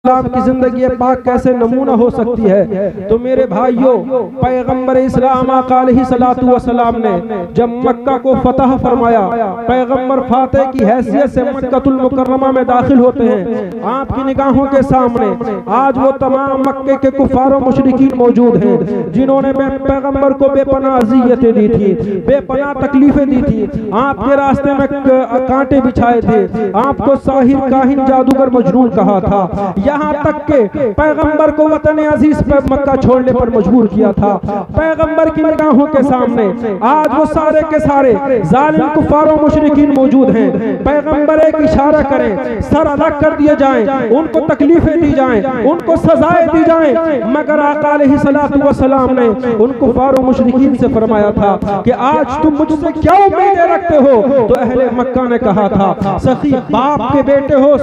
इस्लाम की जिंदगी पाक कैसे नमूना हो सकती है। तो मेरे भाइयों, पैगंबर इस्लाम अलैहिस्सलातु वस्सलाम ने जब मक्का को फतह फरमाया, पैगंबर फातह की हैसियत से मक्कतुल मुकर्रमा में दाखिल होते हैं। आपकी निगाहों के सामने आज वो तमाम मक्के के कुफार और मुशरिकीन मौजूद हैं जिन्होंने पैगंबर को बेपनाह अज़ियतें दी थी, बेपनाह तकलीफें दी थी, आपके रास्ते में कांटे बिछाए थे, आपको साहिर काहिन जादूगर मजनून कहा था, यहाँ तक के पैगंबर को वतन अजीज पर मक्का छोड़ने पर मजबूर किया था। पैगंबर की निगाहों के सामने आज वो सारे के सारे जालिम कुफार और मुशरिकीन मौजूद हैं। पैगंबर एक इशारा करें, सर अलग कर दिए जाएं, उनको तकलीफें दी जाएं, उनको सजाएं दी जाएं, मगर आका अलैहिस्सलातु वस्सलाम ने उन कुफार और मुशरिकीन से फरमाया था कि आज तुम मुझसे क्या उम्मीदें रखते हो। तो अहले मक्का ने कहा था, सखी बाप के बेटे हो,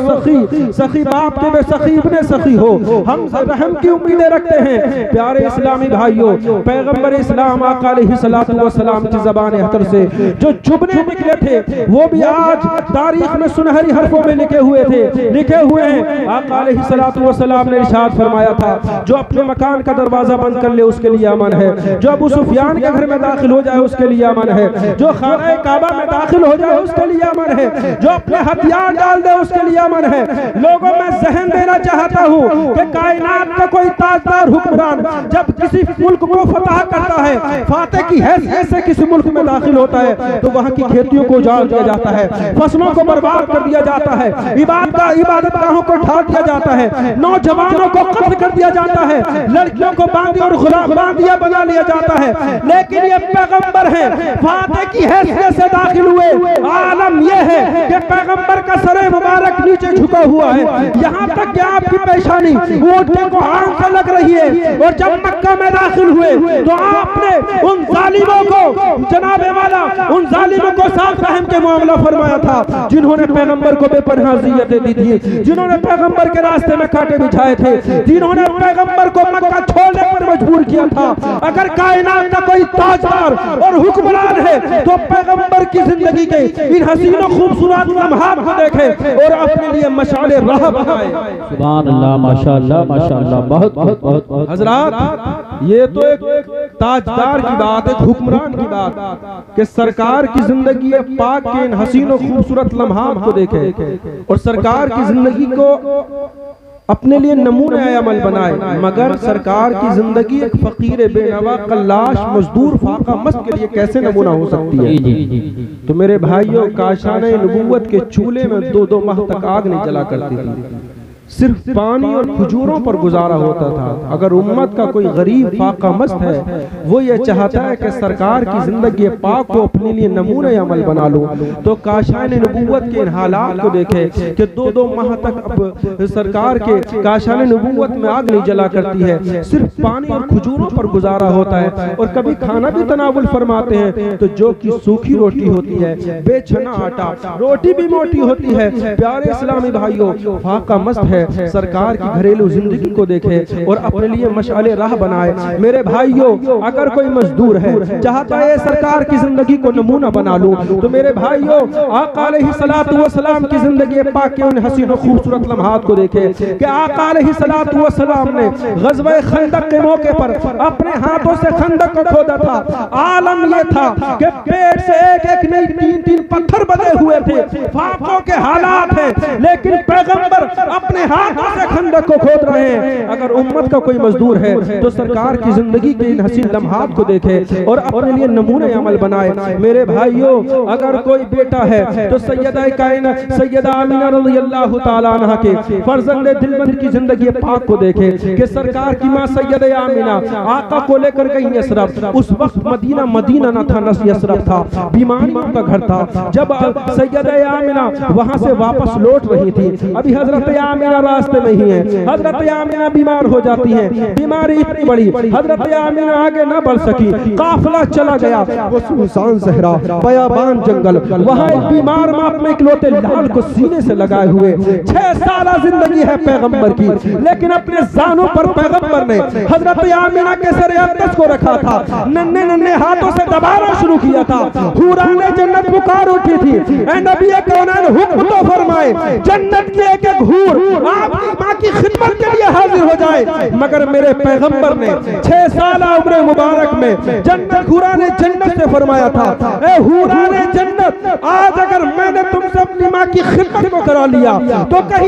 सखी बाप के सखी इब्ने सखी हो, हम रहम की उम्मीदें रखते हैं। प्यारे इस्लामी भाइयों, पैगंबर इस्लाम आका अलैहिस्सलातु वस्सलाम की ज़बान अख्तर से जो जुबने निकले थे वो भी आज तारीख में सुनहरी हरफों में लिखे हुए हैं। आका अलैहिस्सलातु वस्सलाम ने इरशाद फरमाया था, जो अपने मकान का दरवाजा बंद कर ले उसके लिए अमन है, जो अबू सुफियान के घर में दाखिल हो जाए उसके लिए अमन है, जो खाना काबा में दाखिल हो जाए उसके लिए अमन है, जो अपने हथियार डाल दे उसके लिए अमन है। लोगों में जहन देना चाहता हूँ कि कायनात का कोई ताजदार हुक्मरान जब किसी मुल्क को फतह करता है, फातह की हैसियत से किसी मुल्क में दाखिल होता है, तो वहाँ की खेतियों को उजाड़ दिया जाता है, फसलों को बर्बाद कर दिया जाता है, इबादतगाहों को ढा दिया जाता है, नौजवानों को कत्ल कर दिया जाता है, लड़कियों को बांधी और गुलामिया बना लिया जाता है। लेकिन ये पैगंबर है, फातह की हैसियत से दाखिल हुए। आलम यह है कि पैगंबर का सरे मुबारक नीचे झुका हुआ है, यहाँ तक कि आपकी पेशानी ऊँटने को आंख से लग रही है। और जब मक्का में दाखिल हुए तो आपने उन जालिमों को, जनाबे वाला उन जालिमों को साफ रहम के मामला फरमाया था जिन्होंने पैगंबर को बेपनाह अज़ियतें दी थी, जिन्होंने पैगंबर के रास्ते में कांटे बिछाए थे, जिन्होंने पैगंबर को मक्का छोड़ने पर मजबूर किया था। अगर कायनात का कोई ताजदार और हुक्मरान है तो पैगंबर की जिंदगी के इन हसीन और खूबसूरत लम्हात को देखें और अपने लिए मशाले राह बनाएं। सुभान अल्लाह, माशाअल्लाह, माशाअल्लाह, बहुत बहुत बहुत बहुत। हजरात, ये तो एक ताजदार की बात, एक हुक्मरान की बात कि सरकार की जिंदगी पाक के इन हसीन और खूबसूरत लम्हात को देखे और सरकार की जिंदगी को अपने लिए नमूने अमल बनाए। मगर सरकार की जिंदगी एक फकीर बेनवा कल्लाश मजदूर फाका मस्त के लिए कैसे नमूना हो सकती है। तो मेरे भाइयों, काशाने नबूवत के चूल्हे में 2-2 माह तक आग नहीं जला करती थी, सिर्फ पानी और खजूरों पर गुजारा होता था। अगर उम्मत का कोई गरीब फाका मस्त है, वो ये चाहता है कि सरकार की जिंदगी पाक को अपने लिए नमूने अमल बना लूं, तो काशान नबूवत के इन हालात को देखे कि 2-2 माह तक अब सरकार के काशान नबूवत में आग नहीं जला करती है, सिर्फ पानी और खजूरों पर गुजारा होता है। और कभी खाना भी तनावुल फरमाते हैं तो जो कि सूखी रोटी होती है, बेछना आटा, रोटी भी मोटी होती है। प्यारे इस्लामी भाइयों, फाका मस्त है, सरकार की घरेलू जिंदगी को देखे और अपने लिए मशाले राह बनाए। मेरे भाइयों, अगर कोई मजदूर है चाहता है सरकार की जिंदगी को नमूना बना लूं, तो मेरे भाइयों, आका अलैहिस्सलातु वस्सलाम की जिंदगी पाक के उन हसीन और खूबसूरत लम्हात को देखे कि आका अलैहिस्सलातु वस्सलाम ने ग़ज़वा खंदक के मौके पर अपने हाथों से खंदक को खोदा था। आलम यह था कि पेट से एक नहीं 3-3 पत्थर बने हुए थे, फाकों के हालात हैं, लेकिन पैगंबर अपने हाथों से खंदक को खोद रहे हैं। अगर उम्मत का कोई मजदूर है तो सरकार की जिंदगी के इन हसीन लम्हात को देखे और अपने लिए नमूने अमल बनाए। मेरे भाइयों, अगर कोई बेटा है तो सैयदा आमिना रज़ियल्लाहु ताला अन्हा के फर्जंद दिलबंद की जिंदगी पाक को देखे कि सरकार की मां सैयदा आमिना आका को लेकर गई यसरफ। उस वक्त मदीना न था, न यसरफ था, बीमारियों का घर था। जब सैयदा आमिना वहां से वापस लौट रही थी, अभी हजरत आमिना रास्ते में ही है, हजरत आमिना बीमार हो जाती है, बीमारी इतनी बड़ी हजरत आमिना आगे न बढ़ सकी, काफिला चला गया वो सुनसान सहरा, बयाबान जंगल, वहां एक बीमार मां अपने इकलौते लाल को सीने से लगाए हुए 6 साल जिंदगी है पैगंबर की, लेकिन अपने जानों पर पैगंबर ने हजरत आमिना के सर अक़दस को रखा था, नन्हे नन्हे हाथों से दबाना शुरू किया था। हुराने जन्नत पुकार उठी थी, ऐ नबी कौनैन हुक्म तो फरमाए, जन्नत की एक एक हूर आपकी मां की खिदमत हो जाए, मगर मेरे पैगंबर ने 6 साल उम्र मुबारक में जन्नत हुराने जन्नत से फरमाया था, ए हुराने जन्नत, आज अगर मैंने तुमसे अपनी माँ की खिदमत को करा लिया तो कल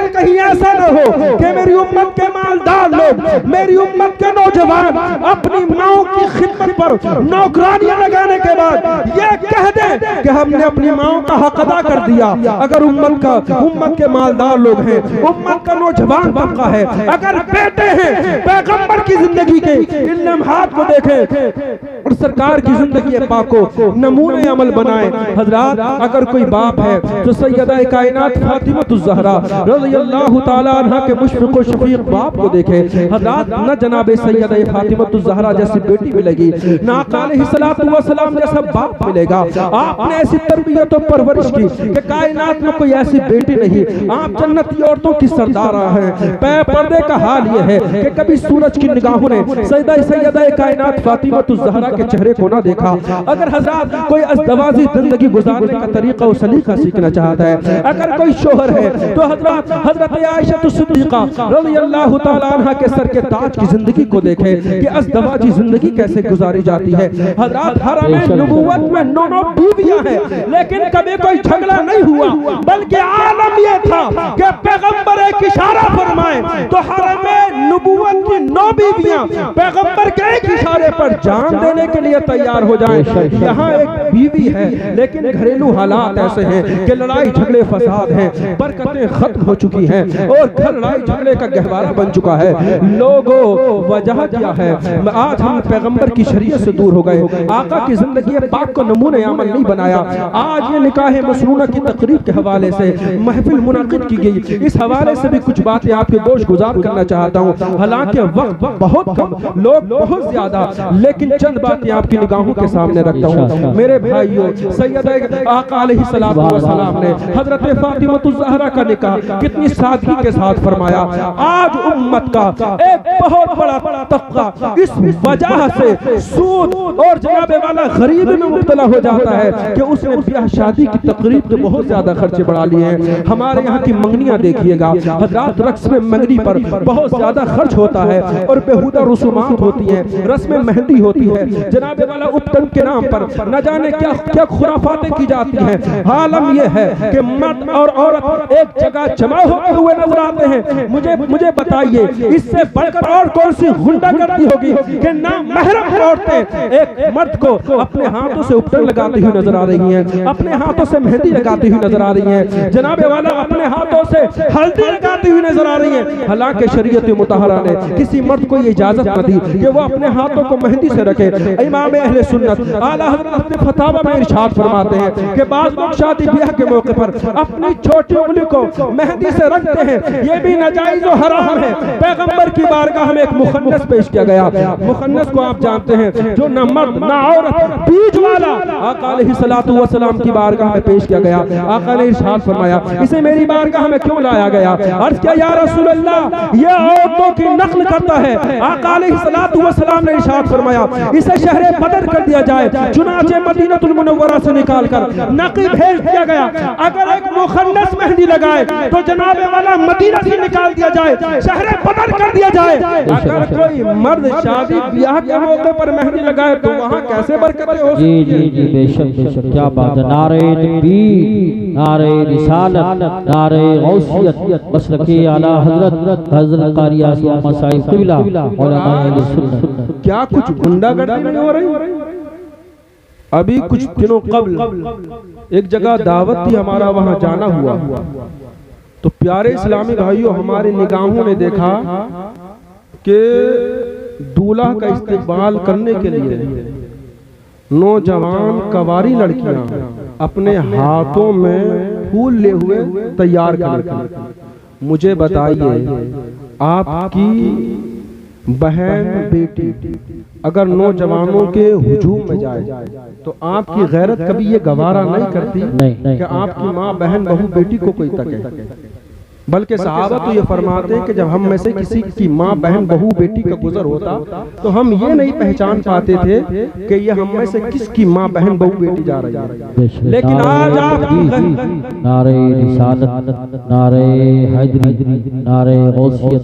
कहीं ऐसा न हो कि मेरी उम्मत के मालदार लोग, मेरी उम्मत के नौजवान अपनी माँ की खिदमत पर नौकरानियां लगाने के बाद ये कह दें कि हमने अपनी माँ का हक अदा कर दिया। अगर उम्मत के मालदार लोग हैं, उम्मत का नौजवान तबका है, अगर बेटे हैं, पैगंबर की जिंदगी के इन लम्हात को देखें और सरकार की जिंदगी पाक को नमूने अमल बनाए। हजरात, अगर कोई बाप है तो सैयदा कायनात फातिमा ज़हरा रज़ियल्लाहु ताला अन्हा के मुशफ़िक़ व शफ़ीक़ बाप को देखे। हजरात, न जनाब सैयदा फातिमा ज़हरा जैसी बेटी मिलेगी, ना आका अलैहिस्सलातु वस्सलाम जैसा बाप मिलेगा। आपने ऐसी तरबियत और परवरिश की कि कायनात में कोई ऐसी बेटी नहीं। आप जन्नती औरतों की सरदारा हैं। पर्दे का हाल यह है कि कभी सूरज की निगाहों ने सैयदा कायनात फातिमा ज़हरा के चेहरे को ना देखा। अगर हजरात कोई अज़दवाजी जिंदगी गुजारने का तरीका और सलीका सीखना चाहता है, अगर कोई शोहर है तो हजरत आयशा सिद्दीक़ा रज़ियल्लाहु ताला अन्हा के सर के ताज की जिंदगी को देखे कि अज़दवाजी जिंदगी कैसे गुजारी जाती है। हजरात, हरम नबुव्वत में 9 बीवियां हैं, लेकिन कभी कोई झगड़ा नहीं हुआ, बल्कि आलम यह था कि पैगंबर एक इशारा फरमाए तो हरम नबुव्वत की 9 बीवियां पैगंबर के एक इशारे पर जान देने के लिए तैयार हो जाएं। यहाँ एक बीवी है, लेकिन घरेलू हालात ऐसे हैं कि लड़ाई झगड़े फसाद हैं, बरकतें खत्म हो चुकी हैं और घर लड़ाई झगड़े का गहवारा बन चुका है। लोगों वजह क्या है, आज हम पैगंबर की शरीयत से दूर हो गए, आका की जिंदगी पाक को नमूने अमल नहीं बनाया। आज ये निकाह मसनूना की तकरीब के हवाले से महफिल मुनक़िद की गई, इस हवाले से भी कुछ बातें आपके गोश गुजार करना चाहता हूँ। हालांकि वक्त बहुत कम, लोग बहुत ज्यादा, लेकिन चंद बातें आपकी निगाहों के सामने रखता हूँ। मेरे भाइयों, सैयदा आका अलैहिस्सलातु वस्सलाम ने हजरत फातिमा ज़हरा का निकाह कितनी सादगी के साथ फरमाया। आज उम्मत का एक बहुत बड़ा तबका इस वजह से सूद और जनाबे वाला गरीबी में मुब्तला हो जाता है कि उसने ब्याह शादी की तकरीब के बहुत ज्यादा खर्चे बढ़ा लिए हैं। हमारे यहाँ की मंगनियां देखिएगा हजरात, रक्स में मंगनी पर बहुत ज्यादा खर्च होता है और बेहुदा रसूमात होती है, रस्म मेहंदी होती है, जनाबे वाला उपटन के नाम पर न जाने क्या क्या खुराफातें की जाती हैं। आलम यह है कि मर्द और औरत एक जगह जमा होते हुए नजर आते हैं। मुझे बताइए, इससे बढ़कर और कौन सी गुंडागर्दी होगी कि ना महरम औरतें एक मर्द को अपने हाथों से उपटन लगाती हुई नजर आ रही हैं, अपने हाथों से मेहंदी लगाती हुई नजर आ रही हैं, जनाबे वाला अपने हाथों से हल्दी लगाती हुई नजर आ रही हैं। हालांकि शरीयत मुतहरा ने किसी मर्द को ये इजाजत न दी कि वो अपने हाथों को मेहंदी से रखे। इमाम अहले सुन्नत आला हज़रत अपने फतावा में इरशाद फरमाते हैं कि बाज़ लोग शादी ब्याह के मौके पर अपनी छोटी उंगली को मेहंदी से रखते हैं, ये भी नाजायज और हराम है। पैगंबर की बारगाह में एक मुखन्नस पेश किया गया। मुखन्नस को आप जानते हैं, जो न मर्द न औरत, बीच वाला, आका अलैहिस्सलातु वस्सलाम की बारगाह में पेश किया गया। आका ने इरशाद फरमाया, इसे मेरी बारगाह में क्यों लाया गया? अर्ज़ किया, या रसूल अल्लाह, ये औरतों की नक्ल करता है। आका अलैहिस्सलातु वस्सलाम ने इरशाद फरमाया, इसे शहरे बदर कर दिया जाए। चुनाचे मदीनतुल मुनव्वरा से निकालकर नकी भेज दिया गया। अगर एक मुखन्नस मेहंदी लगाए तो जनाबे वाला मदीना से निकाल दिया जाए, शहरे बदर कर दिया जाए। अगर कोई मर्द शादी ब्याह के मौके पर मेहंदी लगाए तो वहाँ कैसे बरकतें हो सकती हैं? जी बेशक, क्या बात है। नारे तकबीर, नारे रिसालत, नारे गौसियत, मसलके आला हजरत कारी आसिम साहिब क़िबला उलमा अहले सुन्नत। क्या कुछ गुंडागर्दी नहीं हो रही? अभी कुछ दिनों कबल एक जगह दावत थी, हमारा वहां जाना हुआ, तो प्यारे इस्लामी भाइयों, हमारी निगाहों ने देखा कि दूल्हा का इस्तेमाल करने के लिए नौजवान कवारी लड़कियां अपने हाथों में फूल ले हुए तैयार कर। मुझे बताइए, आपकी बहन बेटी अगर नौजवानों के हुजूम में जाए तो आपकी गैरत कभी ये गवारा नहीं करती कि आपकी माँ बहन बहू बेटी को कोई तके। बल्कि सहाबा तो ये फरमाते हैं कि जब हम में से किसी की माँ बहन बहू बेटी का गुजर होता तो हम ये नहीं पहचान पाते थे कि ये हम में से किसकी माँ बहन बहू बेटी जा रही है। लेकिन आज आप नारे रिसालत, नारे हैदरी, नारे गौसियत,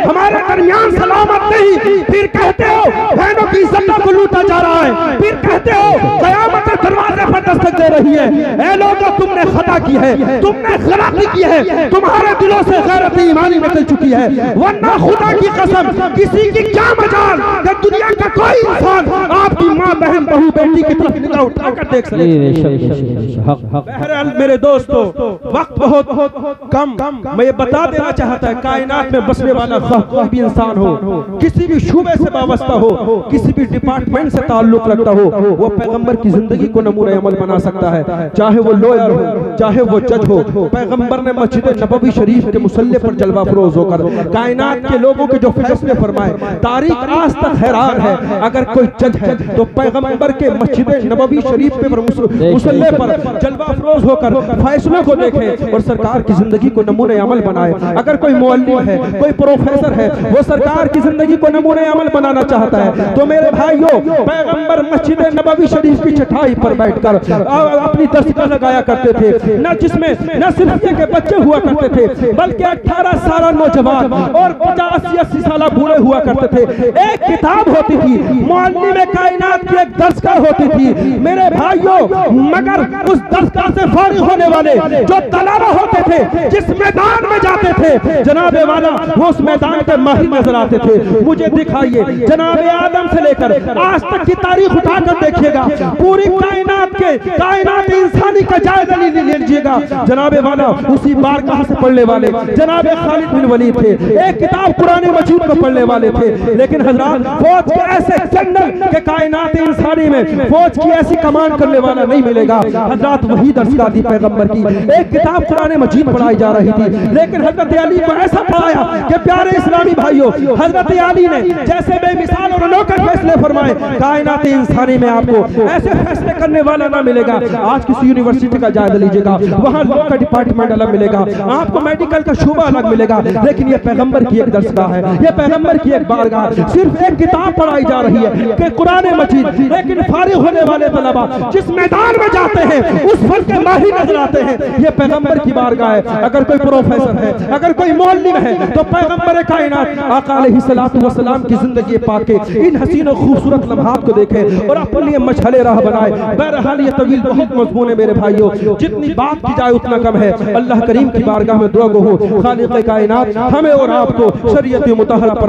हमारे दरमियान सलामत नहीं, फिर कहते हो बहनों की इज्जतों को लूटा जा रहा है, फिर कहते हो क़यामत दरवाजे पर दस्तक दे रही है। ऐ लोगों, तुमने खता की है, तुमने गलती की है, तुम्हारे दिलों से गैरत ईमानी निकल चुकी है, वरना खुदा की कसम किसी की क्या मजाल कि दुनिया का कोई इंसान आपकी माँ बहन बहू बेटी की तरफ निगाह उठाकर देख सके। बहरहाल मेरे दोस्तों, वक्त बहुत कम, मैं ये बता देना चाहता है, कायनात में बसने वाला कोई भी इंसान हो, किसी भी शूबे से वाबस्ता हो, किसी भी डिपार्टमेंट से ताल्लुक रखता हो, वो पैगंबर की जिंदगी को नमूना अमल बना सकता है। चाहे वो लॉयर हो, चाहे वो जज हो, पैगंबर ने मस्जिद नबवी शरीफ के मुसल्ले पर जलवा फरोज होकर कायनात के लोगों के जो फैसले फरमाए, तारीख आज तक हैरान है। अगर कोई जज है तो पैगंबर के मस्जिद नबवी शरीफ पे मुसल्ले पर जलवा फरोज होकर फैसलों को देखे और सरकार की जिंदगी को नमूने अमल बनाए। अगर कोई मुअल्लिम है, कोई प्रोफेसर है, वो सरकार की जिंदगी को नमूने अमल बनाना चाहता है, तो मेरे भाइयों, पैगंबर मस्जिद नबवी शरीफ की चटाई पर बैठकर अपनी दस्तक लगाया करते थे, न जिसमें न सिर्फ के बच्चे हुआ करते थे, बल्कि 18 साल नौजवान और 50-80 साल बूढ़े हुआ करते थे। एक किताब होती थी, मुअल्लिम कायनात की एक दस्तगाह होती थी मेरे भाइयों, मगर उस दस्तगाह से फारिग होने वाले जो तलबा होते थे, जिस मैदान में जाते थे, जनाबे वाला वो उस मैदान के माहिर नजर आते थे। मुझे दिखाइए, जनाबे आदम से लेकर आज तक की तारीख उठाकर देखिएगा, पूरी कायनात इंसानी का जायजा लीजिएगा, जनाबे वाला उसी बारगाह से पढ़ने वाले जनाबे खालिद बिन वलीद थे, एक किताब कुरान मजीद को पढ़ने वाले थे। लेकिन हजरात, फौज के ऐसे जनरल के कायनात इंसानी में फौज की ऐसी कमांड करने वाला नहीं मिलेगा। हजरात, वही दरसगाह थी पैगंबर की, एक किताब कुरान मजीद पढ़ाई जा रही थी, लेकिन हजरत अली को ऐसा पढ़ाया कि प्यारे इस्लामी भाइयों, हजरत अली ने जैसे बेमिसाल और अनोखे फैसले फरमाए, कायनात इंसानी में आपको ऐसे फैसले करने वाला ना मिलेगा। आज किसी यूनिवर्सिटी का जायजा लीजिएगा, वहाँ लॉ का डिपार्टमेंट अलग मिलेगा, आपको मेडिकल का शोबा अलग मिलेगा, लेकिन ये पैगंबर की एक दरसगाह है, ये पैगंबर की एक बारगाह, सिर्फ एक किताब पढ़ाई जा रही है कि कुरान मजीद, लेकिन फारिग होने वाले तलबा जिस मैदान में जाते हैं उस फन के माहिर नजर आते हैं, ये पैगंबर की बारगाह है। अगर कोई प्रोफेसर है, अगर कोई मौलवी है, तो पैगंबर कायनात आका अलैहिस्सलातु वस्सलाम की जिंदगी पाक के इन हसीन और खूबसूरत लम्हात को देखे और अपने लिए मशअले राह बनाए। बहरहाल ये तवील बहुत मजमून है मेरे भाइयों, जितनी बात की जाए उतना कम है। अल्लाह करीम की बारगाह में दुआ गो हो, खालिक़ कायनात हमें और आपको शरीयत मुतहरा पर